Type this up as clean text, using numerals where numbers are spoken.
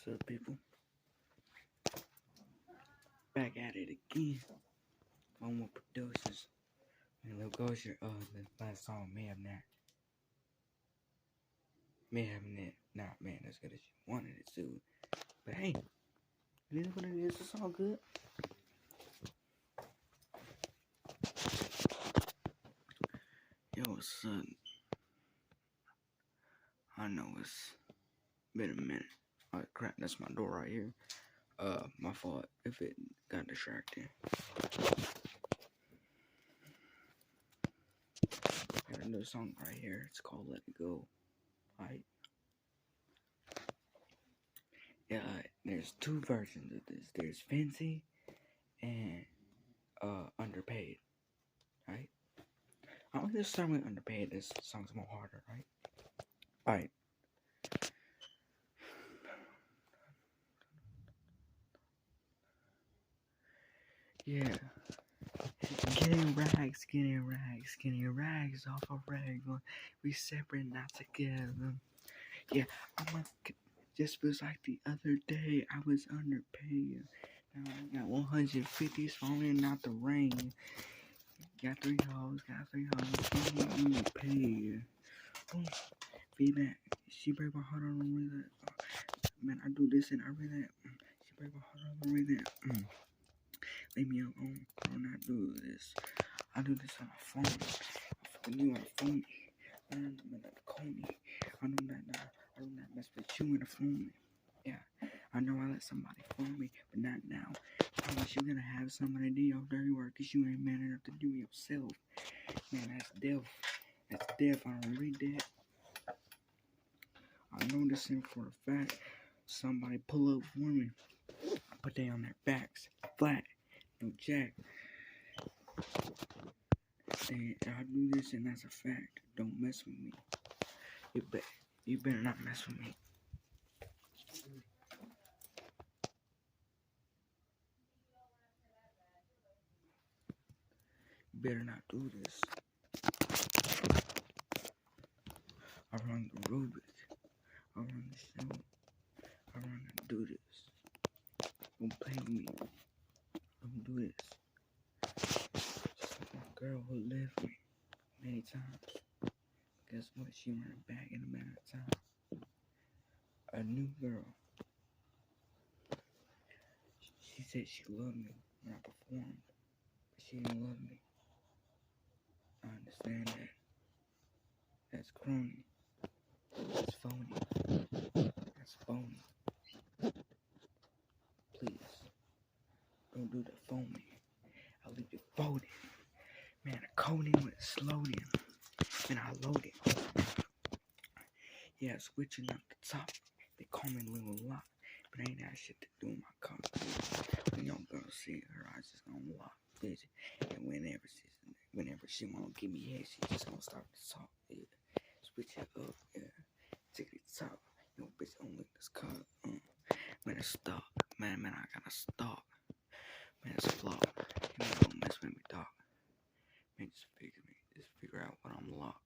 What's up, people? Back at it again. One more producers. And there goes your the last song may have not been as good as you wanted it to. But hey, it is what it is. It's all good. Yo, what's up? I know it's been a minute. Oh crap, that's my door right here. My fault if it got distracted. Got another song right here. It's called Let It Go. Alright. Yeah, there's two versions of this. There's Fancy and Underpaid. Right? I want to start with Underpaid. This song's more harder, right? Alright. Yeah. Getting rags off a rag. We separate, not together. Yeah, just feels like the other day I was underpaid. Now I got 150s falling out the rain. Got three hoes, can't even pay. Feedback. She break my heart on the way that. Man, I do this and I read that. She break my heart on the way that. Leave me alone. I do not do this. I do this on my phone. I fucking you on the phone. I don't know not to call me. I do not mess with you in the phone. Yeah, I know I let somebody phone me, but not now. Promise you're gonna have somebody do your dirty work because you ain't man enough to do it yourself. Man, that's death. That's death. I don't read that. I know this thing for a fact. Somebody pull up for me. I put they on their backs. Flat. No jack. And I do this and that's a fact. Don't mess with me. You better not mess with me. You better not do this. I run the Rubik. I run the show. I run to do this. Don't play with me. Don't do this. Just like my girl who left me many times. Guess what? She ran back in a matter of time. A new girl. She said she loved me when I performed, but she didn't love me. I understand that. That's crony. That's phony. That's phony. Please, don't do the phony. I'll leave you folded. Man, a coding with slow-in. And I load it. Yeah, switching up the top. They call me Little Lock, but ain't that shit to do with my car. When your girl see her eyes just gonna lock, bitch. And whenever she wanna give me head, she just gonna start to talk. Yeah, switch it up. Yeah, take it top. Yo, bitch, don't lick this car. Man, it's stuck. Man, I gotta stop. Man, it's flop. You don't mess with me, dog. Man, just figure out what I'm locked.